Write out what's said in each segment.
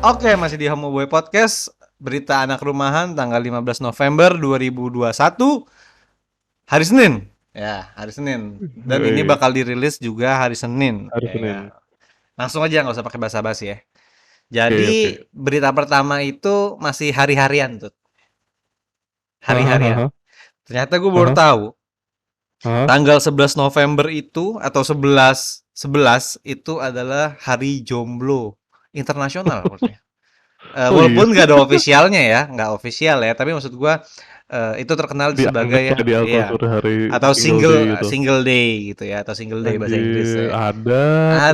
Oke, masih di Homeboy Podcast. Berita anak rumahan tanggal 15 November 2021, hari Senin. Ya, hari Senin. Dan ini Hei, bakal dirilis juga hari Senin. hari Ya, Senin. langsung aja nggak usah pakai basa-basi ya. Oke, oke. Jadi berita pertama itu masih hari-harian tuh. Hari-harian. Hahaha, Ternyata gue baru haha, tahu haha. tanggal 11 November itu atau 11 itu adalah hari jomblo internasional maksudnya. Oh iya, Walaupun nggak ada ofisialnya ya, nggak ofisial ya, tapi maksud gua itu terkenal dianggap sebagai lah diatur ya hari atau single day single gitu. single day gitu ya, atau single day bahasa Inggris Anjir, ya. ada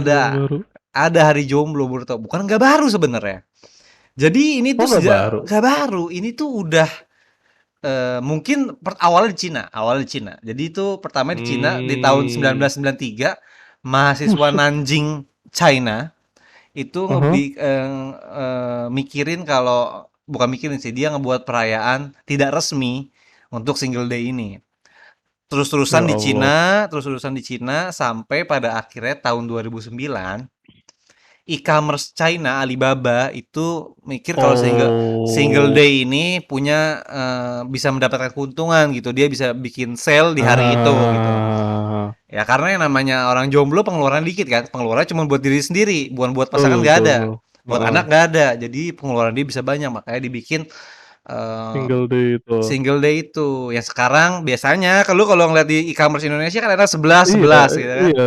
temen Ada baru. ada hari jomblo menurut tau. Bukan nggak baru sebenarnya. Jadi ini Oh, tuh nggak sejak baru. nggak baru, ini tuh udah mungkin awalnya di Cina, awalnya di Cina. Jadi itu pertama di Cina di tahun Hmm, 1993 mahasiswa buset. Nanjing China itu Aha. mikirin kalau bukan mikirin sih, dia ngebuat perayaan tidak resmi untuk single day ini. Ya Terus-terusan di Allah. Cina, terus-terusan di Cina sampai pada akhirnya tahun 2009 e-commerce China Alibaba itu mikir kalau single single Oh, day ini punya bisa mendapatkan keuntungan gitu. Dia bisa bikin sale di hari itu gitu. ah, Ya karena yang namanya orang jomblo pengeluaran dikit kan, pengeluaran cuma buat diri sendiri, bukan buat pasangan betul, nggak betul, ada, betul. buat Heeh. anak nggak ada, jadi pengeluaran dia bisa banyak makanya dibikin eh, Single day itu. single day itu. Yang sekarang biasanya kalau ngeliat di e-commerce Indonesia kan ada sebelas Iya, sebelas gitu kan, iya,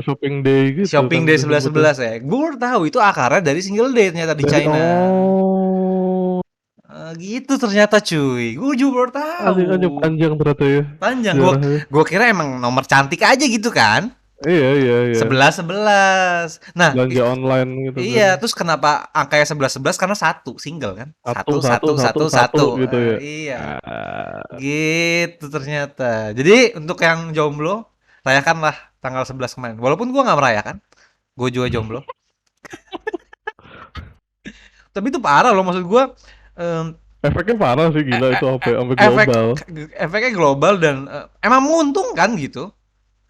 shopping day gitu kan shopping day sebelas disebutnya. sebelas ya. Gue baru tahu itu akarnya dari single day ternyata di Dari China. oh, Gitu ternyata cuy, gue juga baru tahu. anjing panjang ternyata ya Panjang, sejarahnya. gue kira emang nomor cantik aja gitu kan. Iya, iya, iya. 11 11. Nah, Belanja online gitu kan. iya, terus kenapa angkanya 11 11? Karena satu, single kan? Satu, Satu satu, satu satu, satu satu satu. gitu ya. Iya. Ah, Gitu ternyata. Jadi untuk yang jomblo, rayakanlah tanggal 11 kemarin. Walaupun gua nggak merayakan, gue juga jomblo. Tapi itu parah loh maksud gua. em, efeknya parah sih e- gila itu e- sampai sampai efek global. efeknya global dan emang menguntungkan gitu.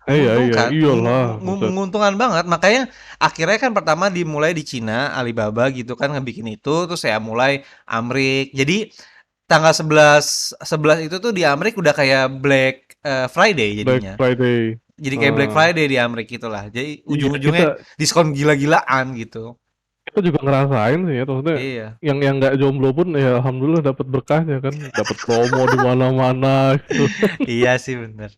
Iya, iya, Menguntungkan, iyalah, buset. menguntungkan banget. Makanya akhirnya kan pertama dimulai di Cina, Alibaba gitu kan ngebikin itu, terus ya mulai Amrik. Jadi tanggal 11 11 itu tuh di Amrik udah kayak Black Friday Black jadinya. Friday. Jadi kayak Black Eh, Friday di Amrik gitulah. Jadi iya, ujung-ujungnya diskon gila-gilaan gitu. kita juga ngerasain sih ya, maksudnya Iya. yang nggak jomblo pun ya alhamdulillah dapat berkahnya kan, dapat promo di mana-mana gitu. Iya sih bener.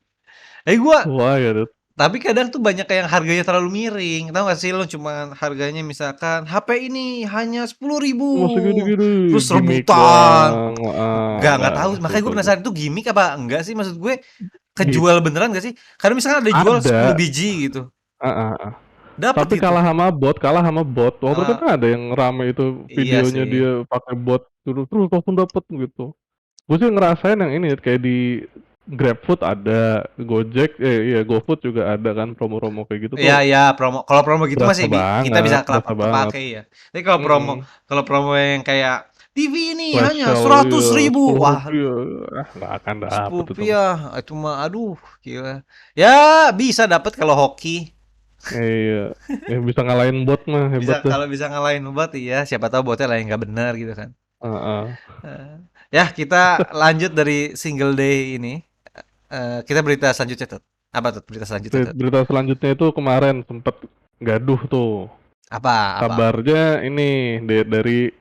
Gua Wah ya, Dut. tapi kadang tuh banyak yang harganya terlalu miring. Tahu gak sih lo cuman harganya misalkan HP ini hanya 10.000 Masih gini-gini, terus gimmick rebutan. doang, heeh, Nggak tahu. betul, Makanya gue betul, betul. penasaran itu gimmick apa enggak sih maksud gue Gi kejual beneran gak sih? Karena misalkan ada jual 10 ada, biji gitu. heeh, heeh. Dapat Tapi gitu. kalah sama bot. Waktu itu Ah, kan ada yang rame itu iya videonya sih. dia pakai bot terus langsung dapet gitu. Gue sih ngerasain yang ini kayak di GrabFood ada, Gojek, iya GoFood juga ada kan promo-promo kayak gitu Iya tuh ya promo. Kalau promo gitu berasa masih kita bisa banget, berasa banget. kepake ya. Tapi kalau promo Mhm. kalau promo yang kayak TV ini Flash hanya sale seratus iya, ribu wah Rp10.000 nggak akan dapet itu mah. Rupiah, itu mah aduh gila. Ya bisa dapat kalau hoki. Iya, yang bisa ngalahin bot mah Bisa hebat dah. kalau bisa ngalahin bot iya, siapa tahu botnya lah yang nggak benar gitu kan. Heeh. Eh, ya kita lanjut dari single day ini. Kita berita selanjutnya tuh. Apa tuh berita selanjutnya tuh? Berita selanjutnya itu kemarin sempet gaduh tuh. Apa? Kabarnya ini dari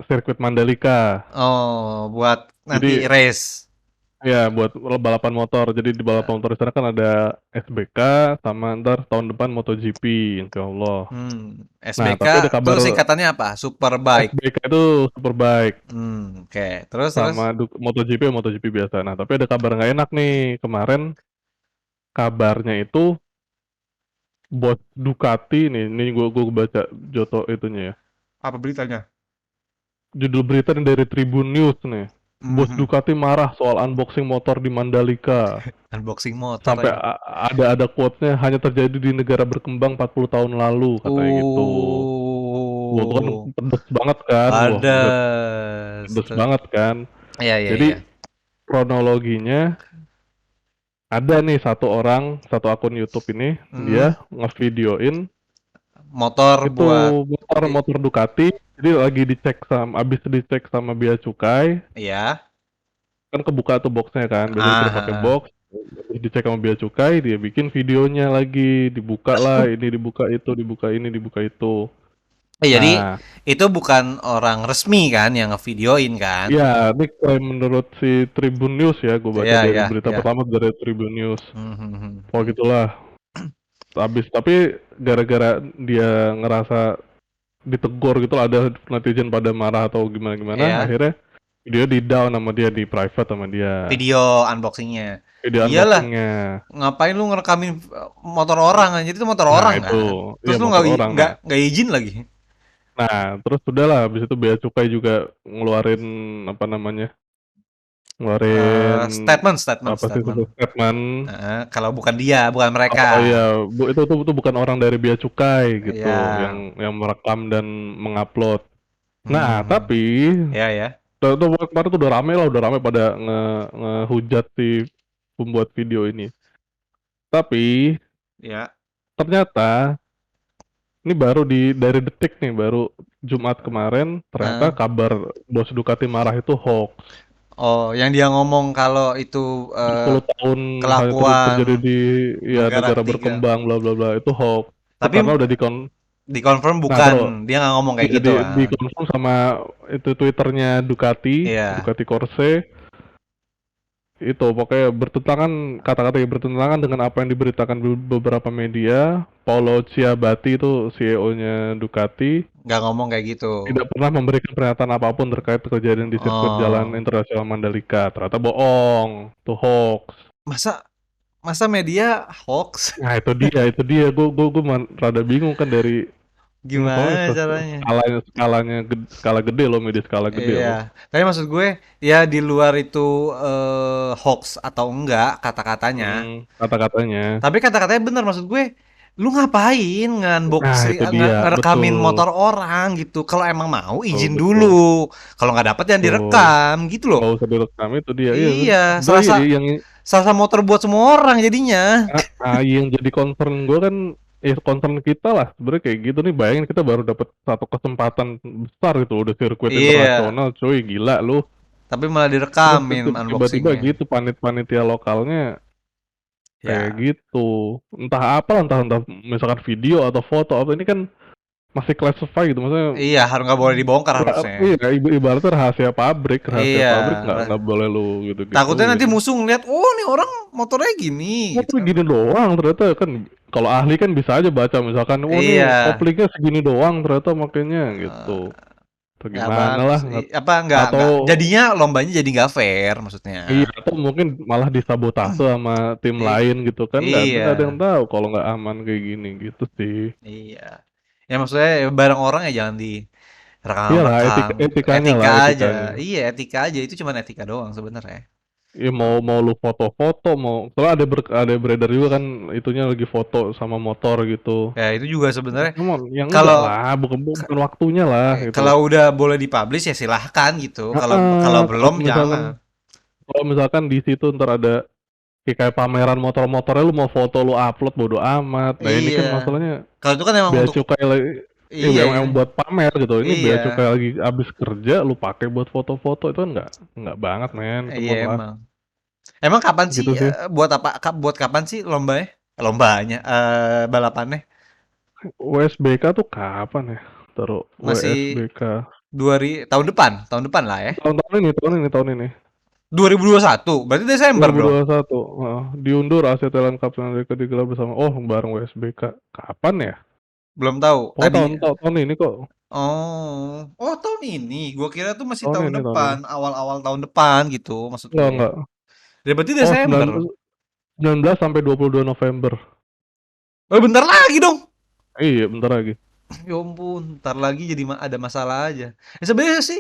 sirkuit Mandalika. Oh, buat nanti Jadi race. ya buat balapan motor. Jadi di Eh, balapan motor di sana kan ada SBK sama ntar tahun depan MotoGP, insya Allah. Nah, SBK tapi ada tuh kabar singkatannya apa? Superbike. SBK itu Superbike Oke. Terus terus. sama MotoGP biasa. Nah, tapi ada kabar nggak enak nih. Kemarin kabarnya itu bos Ducati nih. Ini gua baca Joto itunya ya. Apa beritanya? Judul berita nih dari Tribun News nih. Bos Mhm. Ducati marah soal unboxing motor di Mandalika. Unboxing motor Sampai lagi. ada quote-nya hanya terjadi di negara berkembang 40 tahun lalu katanya gitu. Wah, itu kan Oh, pedes banget kan. Wah, buset, ada. pedes banget kan. Iya iya Jadi iya. kronologinya ada nih satu orang, satu akun YouTube ini dia Mhm. ngevideoin motor Itu buat motor i motor Ducati, jadi lagi habis dicek sama bea cukai, iya? kan kebuka tuh box-nya kan, biasanya Ah, kita pakai heeh. box, habis dicek sama bea cukai, dia bikin videonya lagi, dibuka lah, ini dibuka itu, dibuka ini, dibuka itu. Jadi Nah, itu bukan orang resmi kan yang ngevideoin kan? ya ini klaim menurut si Tribun News ya, gue baca Iya dari iya berita iya. pertama dari Tribun News. Mhm mhm Pokok mhm. gitulah. Habis tapi gara-gara dia ngerasa ditegur gitu lah, ada netizen pada marah atau gimana-gimana, Iya, akhirnya video di down sama dia, di private sama dia. video unboxing-nya. Video Iyalah, unboxingnya. ngapain lu ngerekamin motor orang anjir, itu motor Nah orang itu, kan? iya Terus lu motor orang. nggak izin lagi. Terus udah lah, habis itu bea cukai juga ngeluarin apa namanya, ngeluarin Statement statement apa sih statement. itu statement. Kalau bukan dia, bukan mereka. Oh iya, itu bukan orang dari bea cukai gitu, yang Iya. yang merekam dan mengupload. Nah, Mhm. tapi Ya ya. kemarin tuh udah rame pada ngehujat si pembuat video ini. Tapi Ya. ternyata ini baru dari Detik nih, baru Jumat kemarin ternyata Heeh. kabar bos Ducati marah itu hoax. Oh, yang dia ngomong kalau itu 10 tahun hanya terjadi kelakuan di ya negara negara ketiga. berkembang bla bla bla itu hoax. Itu Tapi karena udah dikonfirm nah bukan, terus dia nggak ngomong kayak iya gitu kan. dikonfirm sama itu Twitternya Ducati, Iya. Ducati Corse. Itu pokoknya bertentangan, kata-kata yang bertentangan dengan apa yang diberitakan beberapa media. Paolo Ciabatti itu CEO-nya Ducati Nggak ngomong kayak gitu. tidak pernah memberikan pernyataan apapun terkait kejadian di sirkuit jalan Oh. internasional Mandalika. Ternyata bohong, itu hoax. Masa masa media hoax? Nah itu dia. Gue rada bingung kan dari ini soalnya Gimana caranya? skala gede loh, media skala gede Iya, loh. tapi maksud gue ya di luar itu hoax atau enggak kata-katanya. Kata-katanya. Tapi kata-katanya bener maksud gue, lu ngapain Nah itu dia, ngerekamin betul, motor orang gitu. Kalau emang mau betul, izin betul, dulu. Kalau nggak dapat jangan betul. direkam gitu loh. Nggak usah direkam itu dia. Iya, Iya, sebenarnya iya yang serasa motor buat semua orang jadinya. yang jadi concern gue kan, concern kita lah sebenarnya kayak gitu nih. Bayangin kita baru dapat satu kesempatan besar gitu, udah sirkuit Iya, internasional, cuy, gila lu. tapi malah Terus direkamin tiba-tiba unboxingnya. gitu panitia lokalnya kayak Ya, gitu. Entah apa, entah misalkan video atau foto apa, ini kan masih classify gitu, maksudnya iya harus nggak boleh dibongkar harusnya. iya, ibaratnya rahasia Iya, pabrik nggak boleh lu gitu takutnya nanti gituin. musuh ngeliat, oh nih orang motornya gini, Oh gitu tuh kan. gini doang ternyata kan, kalau ahli kan bisa aja baca misalkan, oh nih Iya, koplingnya segini doang ternyata makanya gitu. eh, Atau nggak gimana bagus, lah, apa atau nggak, jadinya lombanya jadi nggak fair maksudnya. iya, atau mungkin malah disabotase sama tim I- lain gitu kan, iya, nggak ada yang tahu kalau nggak aman kayak gini gitu sih. iya. Ya maksudnya ya barang orang ya jangan Iyalah direkam-rekam gitu. etikanya Etika lah, aja, etikanya. iya etika aja itu cuma etika doang sebenarnya. Ya mau mau lu foto-foto, mau soalnya ada beredar juga kan, itunya lagi foto sama motor gitu. Ya itu juga sebenarnya Emang yang enggak kalau lah, bukan waktunya lah gitu loh. kalau udah boleh dipublish ya silahkan gitu. Kalau Heeh, kalau kalau belum misalkan jangan. di situ ntar ada kayak pameran motor-motornya, lu mau foto lu upload bodo amat. Nah ini Iya. kan masalahnya Kalau itu kan emang bea untuk cukai lagi, iya emang buat pamer gitu. Ini bea cukai iya lagi habis kerja, lu pakai buat foto-foto, itu kan nggak banget men, come iya on lah. emang. Emang kapan sih Gitu sih. buat apa buat kapan sih lombanya? Lombanya balapannya USBK tuh kapan ya? Taruh masih WSBK. tahun depan lah ya. Tahun ini. 2021. Berarti Desember dong. 2021, diundur Asia Thailand Cup yang digelar bersama, bareng WSBK. Kapan ya? Belum tahu. Oh Tadi tahun ini kok. oh, oh tahun ini. Gua kira tuh masih tahun Tahun depan, ini. awal-awal tahun depan gitu maksud gue. Enggak. Ya berarti Oh Desember. 19 sampai 22 November. Oh, bentar lagi dong. Iya, bentar lagi. Ya ampun, ntar lagi jadi ada masalah aja. Sebenarnya sih,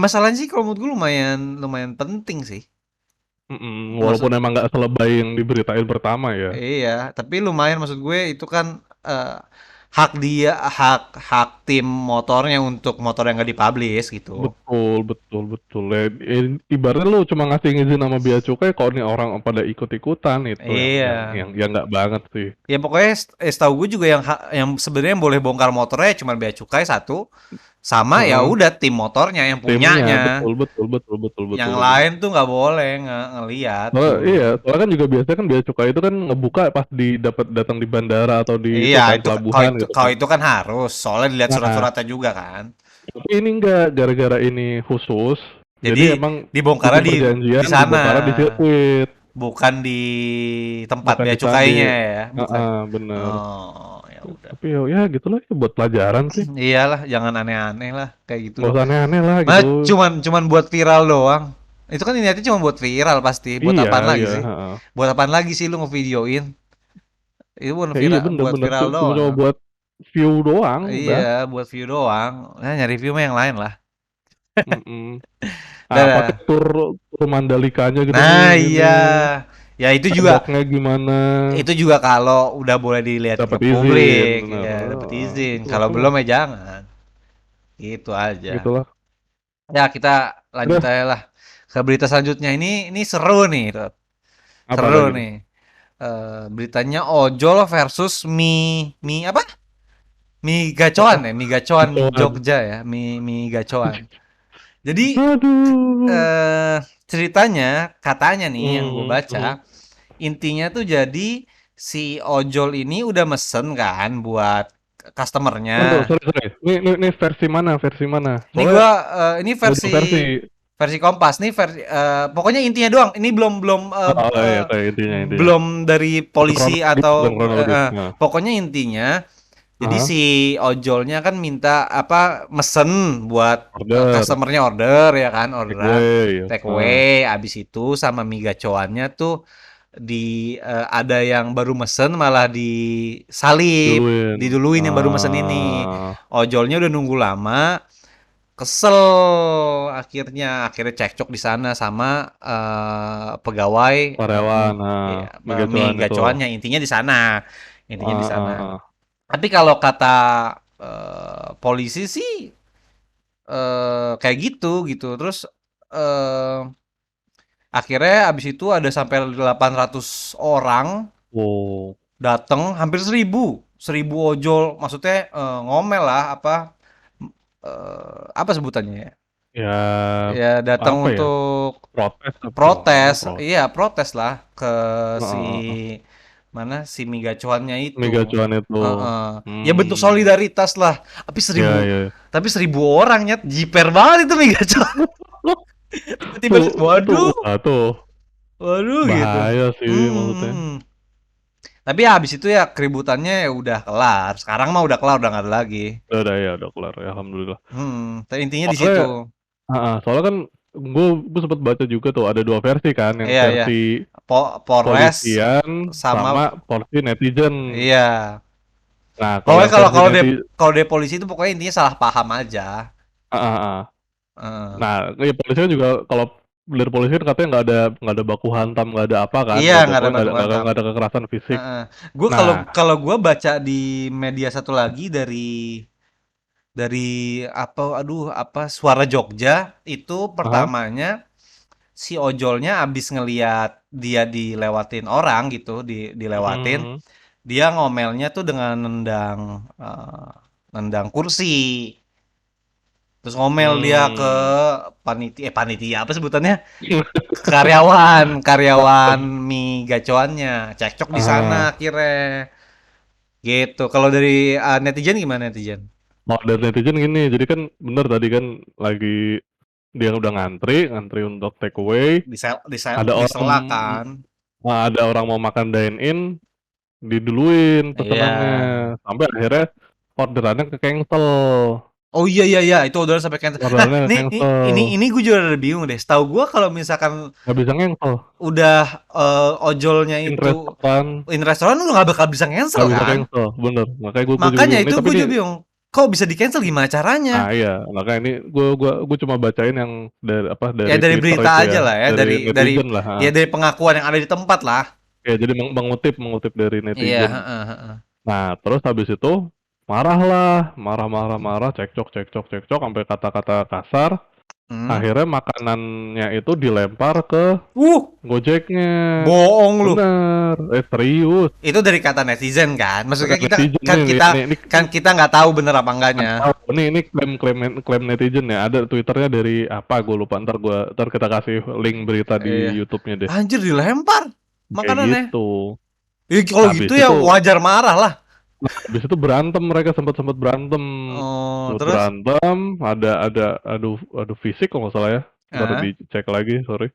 masalahnya sih kalau menurut gue lumayan lumayan penting sih. Walaupun Maksud, emang nggak selebay yang diberitain pertama ya. iya, tapi lumayan maksud gue itu kan eh, hak dia, hak tim motornya untuk motor yang nggak dipublish gitu. Betul, betul, betul. Ya, ibaratnya lu cuma ngasih izin sama bea cukai, kalau nih orang pada ikut-ikutan itu Iya. yang nggak banget sih. Ya pokoknya setahu gue juga yang sebenarnya yang boleh bongkar motornya cuma bea cukai satu, sama ya Heeh. udah tim motornya yang Timnya, punyanya. betul, betul, betul, betul, betul Yang itu. lain tuh nggak boleh ngeliat Soalnya iya, tuh. soalnya kan juga biasanya kan bea cukai itu kan ngebuka pas dapat datang di bandara atau di itu Iya, kan itu kalau pelabuhan itu gitu kalau kan. itu kan harus, soalnya dilihat Nah, surat-suratnya juga kan. tapi ini enggak, gara-gara ini khusus, Jadi jadi emang dibongkarnya bikin di perjanjian sana, dibongkarnya di sirkuit, bukan di tempat bukan bea di sana di cukainya ya, bukan. heeh, bener. Oh, ya udah. Tapi ya gitulah ya buat pelajaran sih. Iyalah, jangan aneh-aneh lah kayak gitu Nggak loh. usah aneh-aneh lah Nah, gitu. cuman buat viral doang. Itu kan niatnya cuma buat viral pasti. Buat Iya, apaan lagi iya, sih? heeh. Buat apaan lagi sih lu ngevideoin? Itu buat Ya iya viral, bener buat bener, viral cuma doang. buat view doang udah. Iya, buat view doang. Nah, nyari view mah yang lain lah. Mhm. Ah, pakai Dah. tur Mandalikanya gitu nih, Nah, ini, iya. Ya pedoknya gimana, itu juga kalau udah boleh dilihat ke dapat izin, publik, bener, ya dapat izin. itu Kalau masalah, belum ya jangan. Gitu aja. gitulah. Ya, kita lanjut Terus, aja lah ke berita selanjutnya. Ini seru nih, Rod. apa Seru lagi nih? nih. Beritanya ojol versus mie apa? Mie gacoan ya, mie gacoan Kicauan. Jogja ya, mie gacoan. Jadi Aduh. eh ceritanya katanya nih yang gue Mhm, mhm. baca, intinya tuh jadi si ojol ini udah mesen kan buat Bentar, customernya. sorry, sorry. Nih versi mana, versi mana? Ini Soalnya gua ini ada 2 versi versi. versi Kompas nih pokoknya intinya doang. Ini belum belum Oh, iya, kayak intinya. belum dari polisi Belum atau kronologis. Nah, pokoknya intinya jadi heeh, si ojolnya kan minta apa mesen buat order, customernya order ya kan take orderan away, take heeh, away abis itu sama mie gacoannya tuh ada yang baru mesen malah disalip duluin. diduluin yang baru mesen ini ojolnya udah nunggu lama kesel akhirnya cekcok di sana sama pegawai Karyawan, nah, ya, mie Megacuan itu. gacoannya intinya di Heeh, sana heeh, heeh. tapi kalau kata polisi sih kayak gitu gitu terus eh, akhirnya abis itu ada sampai 800 orang Wow, datang hampir 1000 ojol maksudnya ngomel lah apa sebutannya ya ya ya datang apa ya, untuk protes tapi ya ngomongnya protes protes. iya protes lah ke si Heeh, heeh. mana si migacuannya itu. Megacuan itu. Heeh. Ya bentuk Hmm, solidaritas lah tapi ya, 1000 ya. tapi 1000 orang nyet jiper banget itu migacuan tiba-tiba waduh Tuh waduh gitu. bahaya sih Hmm, hmm, maksudnya. hmm. Tapi ya habis itu ya keributannya ya udah kelar. Sekarang mah udah kelar, udah nggak ada lagi. Udah ya, udah kelar ya, alhamdulillah. Tapi intinya di situ. Soalnya soalnya kan gue sempet baca juga tuh ada 2 versi kan, yang Iya, iya. versi Polres polisian sama sama versi netizen. iya. Nah, kalau Pokoknya yang kalau versi kalau de polisi itu pokoknya intinya salah paham aja. heeh, heeh. Heeh. Nah, ya polisinya juga kalau dari polisi kan katanya nggak ada baku hantam, nggak ada apa kan, Iya, nggak ada nggak ada pokoknya batu hantam. nggak ada kekerasan fisik. Heeh. Gue kalau Nah, kalau gue baca di media satu lagi dari apa apa Suara Jogja itu heeh, pertamanya si ojolnya abis ngeliat dia dilewatin orang gitu, mhm, dilewatin, mhm. dia ngomelnya tuh dengan nendang kursi. Terus ngomel dia ke Mmm. panitia apa sebutannya? Karyawan mie gacoannya. Cekcok di sana Heeh. akhirnya. Gitu. Kalau dari netizen gimana netizen? Kalau dari netizen gini, jadi kan bener tadi kan lagi dia udah ngantri ngantri untuk take away, Disel, disel, ada orang disela kan? ada orang mau makan dine in, diduluin Iya. pesenannya, sampai akhirnya orderannya ke-cancel, Oh iya iya iya, itu udah sampai cancel. Nah, orderannya nih ke-cancel, ini gue juga udah bingung deh. Setahu gue kalau misalkan nggak bisa cancel, udah ojolnya in itu restoran in restoran lu nggak bakal bisa cancel nggak bisa kan? cancel, bener, makanya gue juga Makanya bingung nih, itu tapi gue nih juga bingung. Kok bisa di cancel gimana caranya? iya, makanya ini gue cuma bacain yang dari apa, Ya dari dari Twitter berita itu ya, aja lah ya, dari netizen lah, heeh. ya dari pengakuan yang ada di tempat lah. Ya jadi mengutip dari Iya, netizen. heeh, heeh. Nah, terus habis itu Marahlah, marah, cekcok, sampai kata-kata kasar. Hmm. Akhirnya makanannya itu dilempar ke Uh, Gojeknya. bohong lu. Bener, serius. Itu dari kata netizen kan? Kata Maksudnya kita netizen kan nih, kita ini kan kita nggak tahu bener apa nggak enggaknya. tahu. Ini klaim netizen ya. Ada Twitternya dari apa? Gue lupa. Ntar kita kasih link berita di Iya. YouTube-nya deh. Anjir dilempar Kayak makanannya. gitu. Ya kalau gitu Habis ya itu, wajar marah lah. habis itu berantem mereka sempat berantem, Oh, sempat terus? berantem. Ada adu fisik kalau nggak salah ya. Ntar Ah, dicek lagi, sorry.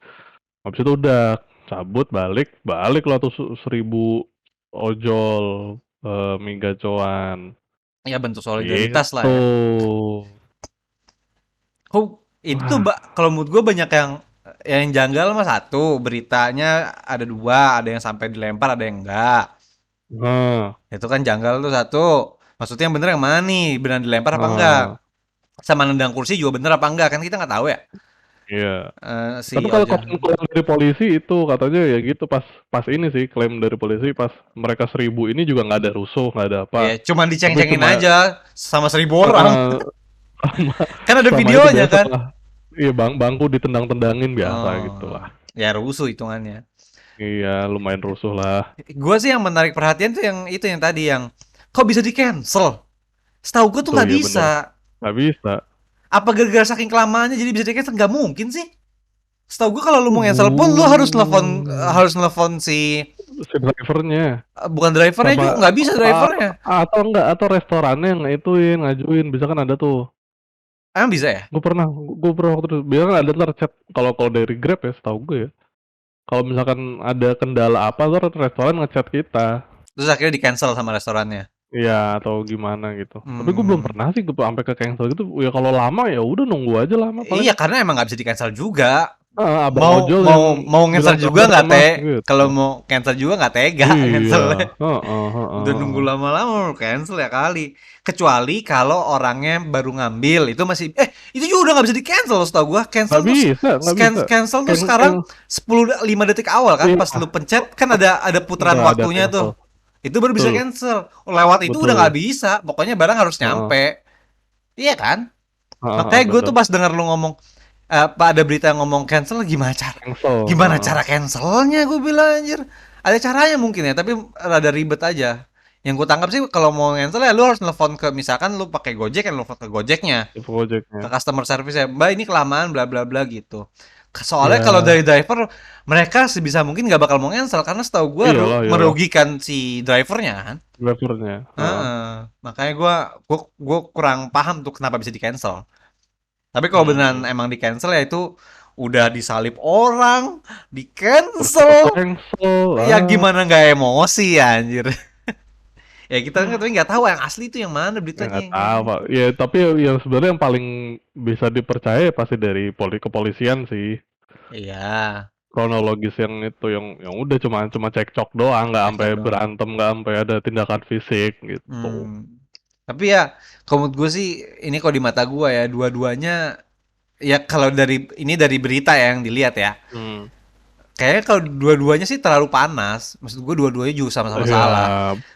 Habis itu udah cabut balik lah tuh 1.000 ojol mie gacoan ya bentuk solidaritas lah gitu. ya. Oh, itu tuh Wah, kalau menurut gue banyak yang janggal mah satu, beritanya ada dua, ada yang sampai dilempar, ada yang enggak. nah, Itu kan janggal tuh satu. Maksudnya yang bener yang mana nih? Benar dilempar apa enggak? nah, Sama nendang kursi juga bener apa enggak? Kan kita nggak tahu ya. iya. Si Tapi kalau Oja. klaim dari polisi itu katanya ya gitu, pas pas ini sih klaim dari polisi, pas mereka 1.000 ini juga nggak ada rusuh, nggak ada apa. Ya, cuman Tapi diceng-cengin cuma aja sama 1.000 orang. sama Kan ada sama itu videonya biasa kan? lah. Iya, bangku ditendang-tendangin biasa gitu Oh, lah. ya rusuh hitungannya. Iya, lumayan rusuh lah. Gue sih yang menarik perhatian tuh yang itu yang tadi yang kok bisa di cancel? Setahu gue tuh Tuh nggak ya bener. bisa. Nggak bisa. Apa gara-gara saking kelamaannya jadi bisa di cancel? Nggak mungkin sih. Setahu gue kalau lu mau cancel pun lu Uh, harus nelfon si si drivernya bukan drivernya sama juga nggak bisa drivernya. atau enggak, atau restorannya yang ituin ngajuin, bisa kan ada tuh. Emang bisa ya? Gue pernah waktu itu bilang ada ntar chat, kalau kalau dari Grab ya setahu gue ya, kalau misalkan ada kendala apa ntar restoran ngechat kita. Terus akhirnya di cancel sama restorannya. Iya, atau gimana gitu, tapi gue belum Hmm. pernah sih sampai ke cancel gitu ya. Kalau lama ya udah nunggu aja lama paling. Iya karena emang nggak bisa di cancel juga. Abang Mau ojol yang mau mau cancel bilang juga kabar ke nggak mas kalau gitu. mau cancel juga nggak tega Iya, cancelnya. heeh, Udah heeh, nunggu heeh. lama-lama mau cancel ya kali. Kecuali kalau orangnya baru ngambil itu masih itu juga udah nggak bisa di cancel setahu gua. Nggak bisa, nggak bisa. Cancel tuh Can sekarang can 5 detik awal kan pas iya, lu pencet kan ada putaran udah ada waktunya cancel. tuh. Itu baru bisa Betul, cancel. Lewat itu udah nggak betul. bisa. Pokoknya barang harus Heeh, nyampe. Iya kan? heeh, heeh, Makanya gue tuh bener. pas denger lu ngomong Pak ada berita ngomong cancel Cancel, gimana heeh. cara cancelnya gue bilang anjir. Ada caranya mungkin ya, tapi rada ribet aja. Yang gue tangkap sih kalau mau cancel ya lu harus nelfon ke misalkan lu pakai Gojek kan nelfon ke Gojeknya, Itu ke Gojeknya. customer service ya. Mbak ini kelamaan bla bla bla gitu. Soalnya kalau Ya, dari driver mereka sebisa mungkin nggak bakal mau cancel karena setahu gue iyalah, iyalah. merugikan si drivernya kan. Drivernya, heeh. Heeh. Makanya gue kurang paham tuh kenapa bisa di cancel. Tapi kalau beneran Hmm. emang di cancel ya itu udah disalip orang, di Terus ke cancel. cancel, Ya gimana nggak emosi ya anjir. Ya kita kan tapi nggak tahu yang asli itu yang mana ya beritanya nggak yang tahu mana. Pak. Ya tapi yang sebenarnya yang paling bisa dipercaya ya pasti dari kepolisian sih. Iya, Kronologis yang itu, yang udah cuma cuma cekcok doang, nggak sampai cekcok doang. berantem, nggak sampai ada tindakan fisik gitu. Tapi ya kalau menurut gue sih ini kalau di mata gue ya dua-duanya ya kalau dari berita ya yang dilihat ya. Hmm. Kayaknya kalau dua-duanya sih terlalu panas. Maksud gue dua-duanya juga sama-sama Ya salah.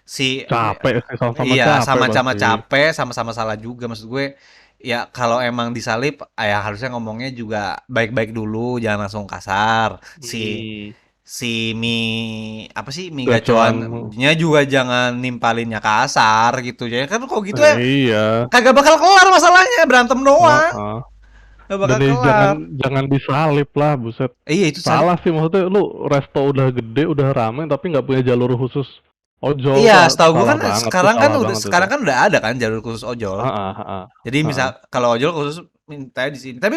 Si capek sih, sama-sama Iya, capek sama-sama pasti. capek, sama-sama salah juga. Maksud gue, ya kalau emang disalip, ya harusnya ngomongnya juga baik-baik dulu, jangan langsung kasar. Hmm. Si apa sih mie Gacuan. gacoannya juga jangan nimpalinnya kasar gitu. Jadi kan kok gitu ya Iya. kagak bakal kelar masalahnya, berantem doang. Heeh. Gak Dan bakal ya jangan kelar. jangan disalip lah, buset. Iya itu salip. Salah sih, maksudnya lu resto udah gede, udah rame, tapi nggak punya jalur khusus ojol Iya, tuh, setahu gue salah kan banget tuh, salah banget itu. sekarang kan udah ada kan jalur khusus ojol. Heeh, heeh, Jadi heeh. misal kalau ojol khusus minta di sini. Tapi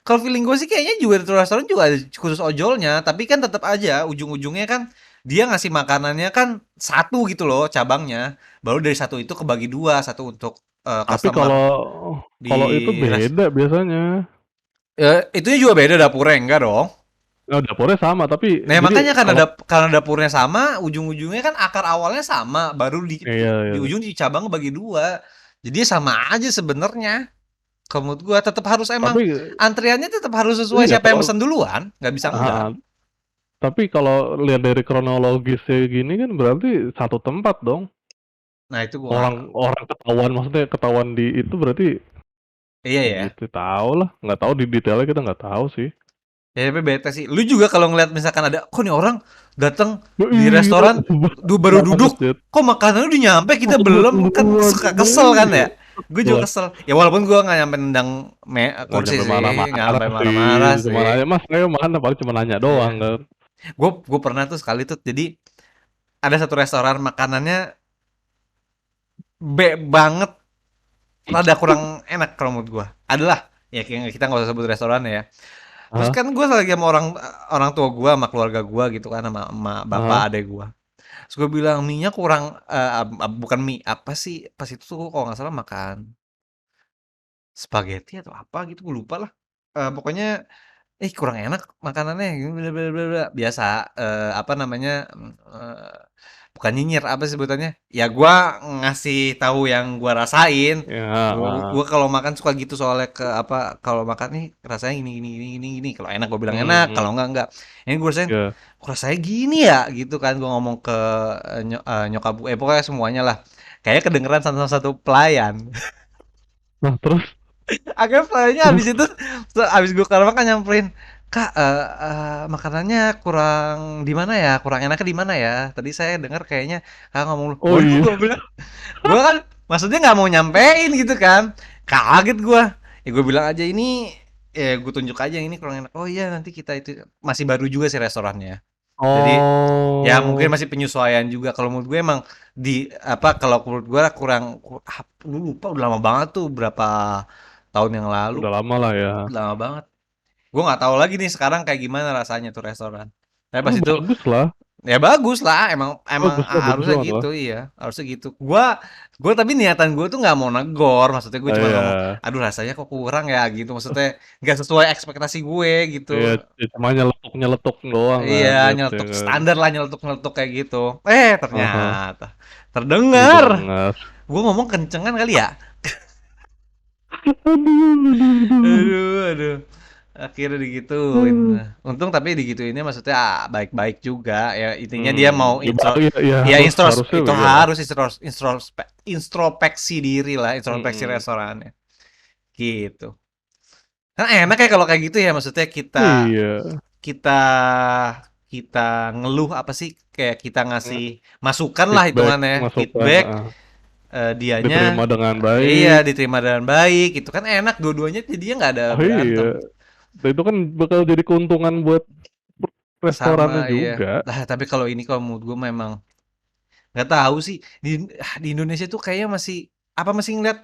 kalau feeling gue sih kayaknya juga di restoran juga ada khusus ojolnya. Tapi kan tetap aja ujung-ujungnya kan dia ngasih makanannya kan satu gitu loh cabangnya. Baru dari satu itu kebagi dua, satu untuk Tapi kalau customer kalau itu di beda biasanya. itunya juga beda dapurnya enggak dong. Nah, dapurnya sama, tapi Nah, jadi makanya kalau karena dapurnya sama, ujung-ujungnya kan akar awalnya sama, baru iya, di iya. ujung di cabang bagi dua. Jadi sama aja sebenarnya. Kalau menurut gua tetap harus emang Tapi antriannya tetap harus sesuai iya siapa yang kalau pesen duluan, nggak bisa enggak. heeh, tapi kalau lihat dari kronologisnya gini kan berarti satu tempat dong. Nah itu gue nggak. Orang orang ketahuan, maksudnya ketahuan di itu berarti Iya ya ya. gitu, tahu lah, nggak tahu di detailnya, kita nggak tahu sih. Ya tapi bete sih. Lu juga kalau ngeliat misalkan ada, kok nih orang datang Ya, di itu restoran, baru banget duduk, ya. kok makanannya udah nyampe kita Makan belum, kan duluan, suka kesel kan iya. ya. Gue juga Lah, kesel. Ya walaupun gue nggak nyampe nendang nggak kursi nyampe sih, nggak marah-marah sampai sih, marah-marah cuma sih. nanya, "Mas, saya mana?" Paling cuma nanya doang Iya. kan. Gue pernah tuh sekali tuh. Jadi ada satu restoran makanannya banget, rada kurang enak kalau menurut gue. Adalah ya kita nggak usah sebut restoran ya. Terus Hah? kan gue lagi sama orang orang tua gue, sama keluarga gue gitu kan, sama emak, bapak, Hah? adek gue. Terus gue bilang mie-nya kurang, bukan mie, apa sih, pas itu tuh kalau nggak salah makan spaghetti atau apa gitu, gue lupa lah. Pokoknya, kurang enak makanannya, bla bla bla bla. Biasa, apa namanya, bukan nyinyir, apa sih sebutannya? Ya gua ngasih tahu yang gua rasain. Ya, Gua heeh. kalau makan suka gitu soalnya, ke apa, kalau makan nih rasanya gini gini gini gini gini. Kalau enak gua bilang enak, kalau Mhm. enggak enggak. Ini gua rasain, Ya. kok rasanya gini ya gitu kan. Gua ngomong ke nyokap gue, pokoknya semuanya lah. Kayaknya kedengeran sama satu pelayan. Nah, terus Akhirnya pelayannya terus? habis itu, habis gue ke rumah kan nyamperin, "Kak, makanannya kurang di mana ya? Kurang enaknya di mana ya? Tadi saya dengar kayaknya Kakak ngomong." Oh, Waduh, iya? gue bilang, gue kan maksudnya nggak mau nyampein gitu kan, kaget gue. Ya gue bilang aja ini, ya gue tunjuk aja ini kurang enak. Oh iya, nanti kita itu masih baru juga sih restorannya. Jadi ya mungkin Oh, masih penyesuaian juga. Kalau menurut gue emang di apa, kalau menurut gue kurang, lu lupa udah lama banget tuh, berapa tahun yang lalu. udah lama lah ya. Lama banget. Gue nggak tahu lagi nih sekarang kayak gimana rasanya tuh restoran. Tapi pas Oh, itu bagus lah, ya bagus lah, emang emang bagus harusnya banget lah. gitu, iya, harusnya gitu. Gua tapi niatan gue tuh nggak mau negor, maksudnya gue cuma ngomong, Iya, aduh rasanya kok kurang ya gitu, maksudnya nggak sesuai ekspektasi gue gitu. iya, ya cuma nyeletuk-nyeletuk doang Iya, kan, gitu ya nyeletuk kan. standar lah, nyeletuk nyeletuk kayak gitu. Aha, Ternyata terdengar. didengar. Gue ngomong kencengan kali ya. Aduh, aduh, aduh. Aduh, aduh. Akhirnya digituin. Hmm, Nah, untung tapi digituinnya maksudnya baik-baik juga. Ya intinya dia mau ya, ya, ya ya harusnya itu iyalah. harus introspeksi diri lah, introspeksi Mhm. restorannya. Gitu. Kan enak ya kalau kayak gitu ya, maksudnya kita Iya, kita kita ngeluh apa sih, kayak kita mhm, ngasih masukan lah feedback, hitungannya, masukan, feedback, heeh, diterima dianya dengan iya baik. diterima dengan baik, itu kan enak, dua-duanya jadinya nggak ada Oh, berantem. iya, dan itu kan bakal jadi keuntungan buat restorannya Sama, iya. juga. Lah tapi kalau ini, kalau menurut gue memang nggak tahu sih, di Indonesia tuh kayaknya masih, apa, masih ngeliat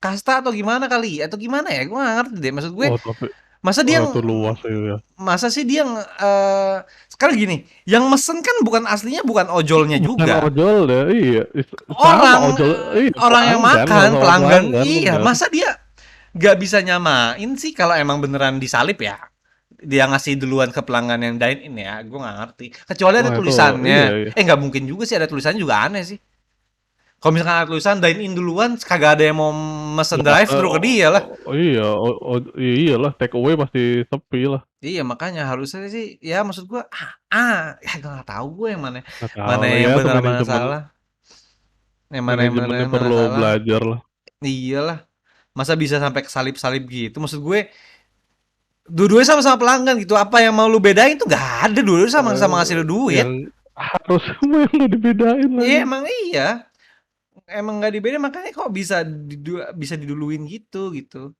kasta atau gimana kali, atau gimana ya? Gue nggak ngerti deh. Maksud gue, Oh, tapi masa dia itu luas ya. masa sih dia sekarang gini, yang mesen kan bukan aslinya, bukan ojolnya Bukan juga. ojol deh, iya, sama Orang ojol, iya, orang yang pelanggan, makan, sama-sama pelanggan. pelanggan, Iya, bener. masa dia nggak bisa nyamain sih kalau emang beneran disalip ya? Dia ngasih duluan ke pelanggan yang dine in ya, gue nggak ngerti. Kecuali ada Wah, itu tulisannya. iya, iya. Nggak mungkin juga sih ada tulisannya, juga aneh sih. Kalau misalkan ada tulisan dine in duluan, kagak ada yang mau mesen Nggak, drive thru ke dia lah. iya, iyalah, take away pasti sepi lah. Iya makanya harusnya sih, ya maksud gua, ya gua nggak tahu gue yang mana, Nggak tahu lah yang ya, itu benar mana manajemen, salah, manajemennya yang mana perlu salah. belajar lah. Iyalah, masa bisa sampai kesalip-salip gitu? Maksud gue, dua-duanya sama-sama pelanggan gitu. Apa yang mau lu bedain tuh, gak ada. Dua-duanya sama-sama ngasih lu duit. Yang harus semua yang nggak dibedain Iya lagi. emang iya, emang nggak dibedain, makanya kok bisa bisa diduluin gitu gitu.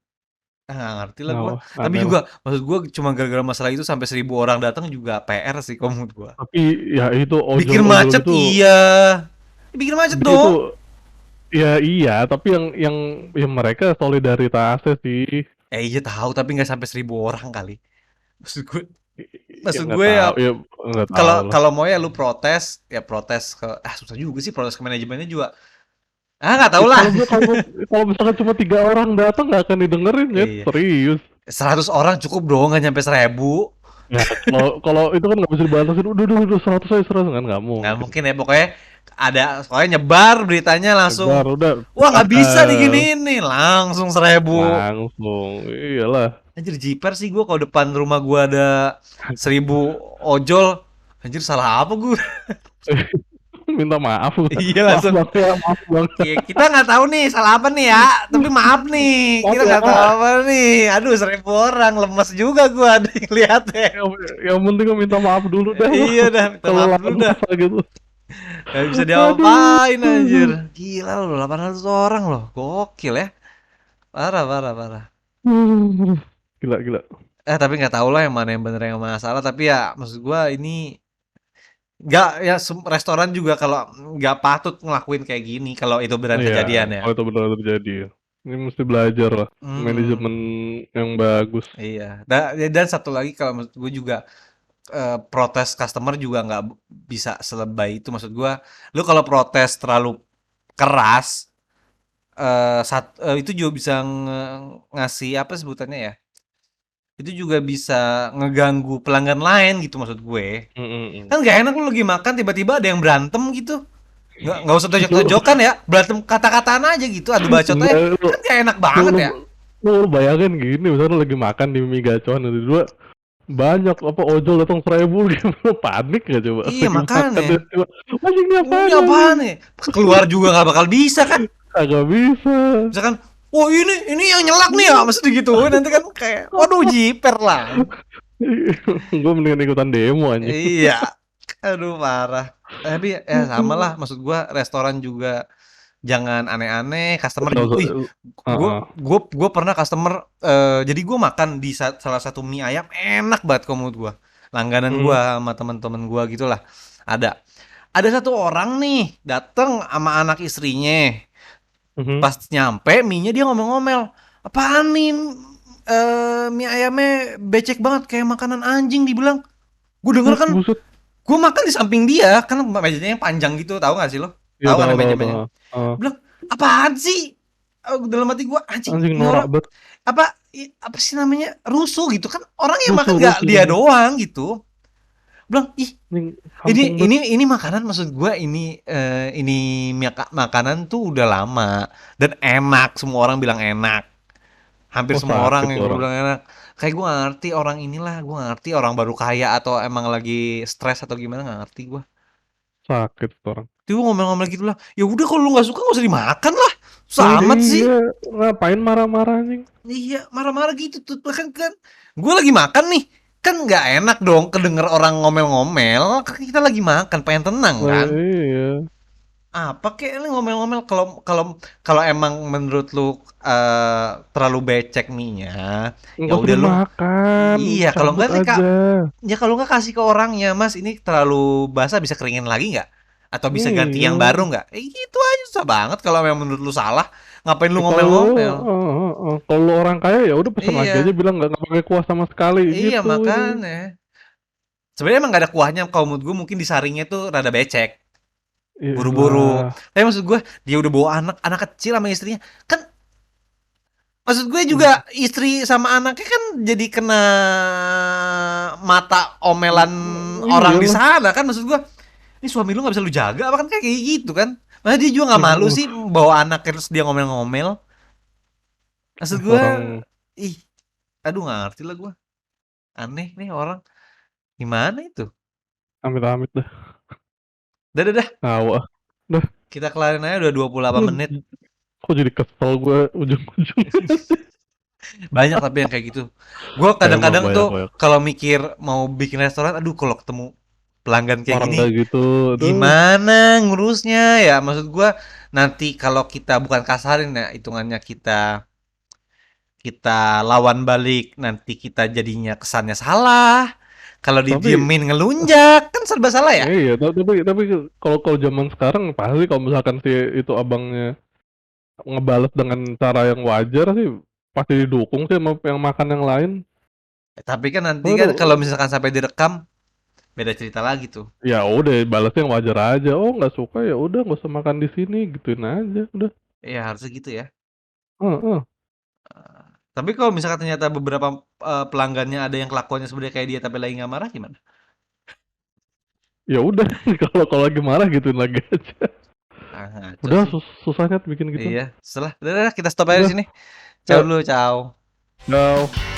Nggak ngerti lah gua. Nah, Tapi aneh lah. juga maksud gua, cuma gara-gara masalah itu sampai 1.000 orang datang juga PR sih kalau menurut gua. Tapi ya itu Bikin ojol-ojol macet, gitu, iya. Bikin macet itu dong. ya iya, tapi yang mereka solidaritasnya sih. Iya tahu, tapi nggak sampai 1.000 orang kali. Maksud gue, Ya maksud nggak gue ya, tahu, ya nggak tahu kalau lah. kalau mau ya lu protes, ya protes ke, susah juga sih protes ke manajemennya juga. Nggak tahu lah. Kalau kalau misalkan cuma 3 orang datang nggak akan didengerin ya, Iya. serius. 100 orang cukup dong, nggak nyampe 1.000. Ya kalau kalau itu kan nggak bisa dibatasin. Udah 100 aja 100 kan nggak Nggak mungkin. mungkin ya, pokoknya ada, pokoknya nyebar beritanya langsung. Baru udah Wah nggak bisa viral diginiin nih, langsung 1.000. langsung, iyalah. Anjir jiper sih gue kalau depan rumah gue ada 1.000 ojol. Anjir salah apa gue? minta maaf gua. Iya Maaf langsung. Bang ya, maaf Bang. Kita nggak tahu nih salah apa nih ya, tapi maaf nih, Maaf kita ya nggak tahu Kak. apa nih. Aduh 1.000 orang lemes juga gua lihatnya. Yang yang penting gua minta maaf dulu dah lah. Iya dah, minta Kalau maaf dulu lawan dah. masa gitu. Gak bisa Aduh. diapa-apain anjir. Gila loh 800 orang loh, gokil ya. Parah parah parah. Gila gila. Tapi nggak tahu lah yang mana yang bener yang mana salah. Tapi ya maksud gua ini nggak ya restoran juga kalau nggak patut ngelakuin kayak gini kalau itu beneran Iya, kejadian ya. kalau itu benar terjadi ya. Ini mesti belajar lah, manajemen Hmm, yang bagus. iya. Dan satu lagi kalau menurut gue juga protes customer juga nggak bisa selebay itu. Maksud gue, lu kalau protes terlalu keras, itu juga bisa ngasih apa sebutannya ya? Itu juga bisa ngeganggu pelanggan lain gitu maksud gue. Mhm. Kan gak enak lu lagi makan tiba-tiba ada yang berantem gitu. Nggak usah Lu tojok-tojokan ya, berantem kata-kataan aja gitu, adu bacot aja. enggak lu Kan gak enak lu banget lu ya. lu bayangin gini, misalnya lu lagi makan di mie gacoan ada dua banyak apa ojol datang 1.000 gitu, panik gak coba Iya lagi makan makanya. tiba-tiba, "Anjing ini apaan Ini apaan anjing?" nih? Keluar juga nggak bakal bisa kan? Kagak bisa. Misalkan, oh ini yang nyelak nih ya, mesti digituin nanti kan kayak, waduh jiper lah. Gue mendingan ikutan demo anjing. Iya, aduh parah. Tapi ya sama lah, maksud gua restoran juga jangan aneh-aneh, customer Nggak juga. usah Wih, heeh. gue pernah customer, jadi gue makan di salah satu mie ayam enak banget kalau menurut gue. Langganan Mhm, gue sama teman-teman gue gitulah. Ada, ada satu orang nih datang sama anak istrinya. mhm. Pas nyampe mie-nya dia ngomel-ngomel, apaan nih mie ayamnya becek banget kayak makanan anjing dibilang. Gue denger kan, Buset. gue makan di samping dia kan mejanya panjang gitu, tahu gak sih lo? Iya, Tahu kan tahu tahu tahu, meja-meja? heeh. Bilang apaan sih? Dalam hati gue anjing Anjing ini norak orang banget, apa sih namanya rusuh gitu kan orang yang makan rusuh nggak rusuh dia bener. doang gitu. Bilang ih Anjing ini kampung banget. ini ini makanan maksud gue ini makanan tuh udah lama dan enak semua orang bilang enak. Hampir Oh semua sakit orang yang tuh gue orang, bilang enak. Kayak gue gak ngerti orang inilah, gue gak ngerti orang baru kaya atau emang lagi stres atau gimana gak ngerti gue. sakit tuh orang. Dia ngomel-ngomel gitu lah. Ya udah kalau lu nggak suka nggak usah dimakan lah. Nah, Selamat sih. iya, ngapain marah-marah anjing? Iya, marah-marah gitu tuh kan gue lagi makan nih. Kan nggak enak dong kedenger orang ngomel-ngomel. Kan kita lagi makan, pengen tenang Nah, kan. iya. Apa kek lu ngomel-ngomel kalau kalau kalau emang menurut lu terlalu becek mie-nya, ya Nggak usah udah lu dimakan, iya kalau cabut enggak nih Kak, aja. ya kalau enggak kasih ke orangnya, "Mas, ini terlalu basah bisa keringin lagi nggak? Atau bisa ganti Iya. yang baru nggak?" Gitu aja susah banget kalau memang menurut lu salah, ngapain lu Kalau ngomel-ngomel? kalau lu orang kaya ya udah pesen lagi aja Iya, bilang nggak pakai kuah sama sekali iya gitu ini. makanya. Sebenarnya emang gak ada kuahnya kalau menurut gue mungkin disaringnya tuh rada becek, buru-buru. Iyalah. Tapi maksud gue dia udah bawa anak, anak kecil sama istrinya. Kan maksud gue juga istri sama anaknya kan jadi kena mata omelan orang di Iyalah. sana kan maksud gue. Ini suami lu nggak bisa lu jaga apa kan kayak gitu kan. Masa dia juga nggak malu sih bawa anak terus dia ngomel-ngomel. Maksud gue, Orang ih, aduh nggak ngerti lah gue. Aneh nih orang. Gimana itu? amit-amit dah. Dah, dah, dah. Ngawak. Dah. Kita kelarin aja udah 28 menit. Kok jadi kesel gue ujung-ujungnya. Banyak tapi yang kayak gitu. Gue Emang kadang-kadang tuh banyak-banyak kalau mikir mau bikin restoran, aduh kalau ketemu pelanggan kayak orang gini, kayak gitu. Aduh. gimana ngurusnya ya? Maksud gue nanti kalau kita bukan kasarin ya, hitungannya kita kita lawan balik, nanti kita jadinya kesannya salah. Kalau Tapi didiemin ngelunjak, kan serba salah ya? iya, tapi kalau kalau zaman sekarang pasti kalau misalkan si itu abangnya ngebales dengan cara yang wajar sih pasti didukung sih sama yang makan yang lain. Tapi kan nanti kan kalau Aduh, misalkan sampai direkam, beda cerita lagi tuh. ya udah balasnya yang wajar aja. Oh nggak suka ya udah nggak usah makan di sini gituin aja udah. Iya harusnya gitu ya. Heeh. Tapi kalau misalkan ternyata beberapa pelanggannya ada yang kelakuannya sebenarnya kayak dia tapi lagi nggak marah gimana? Ya udah kalau kalau lagi marah gituin lagi aja. Ah, ngaco Udah sih. susahnya bikin gitu. Iya, setelah udah kita stop aja di Udah, sini. Ciao ya, dulu, ciao. ciao.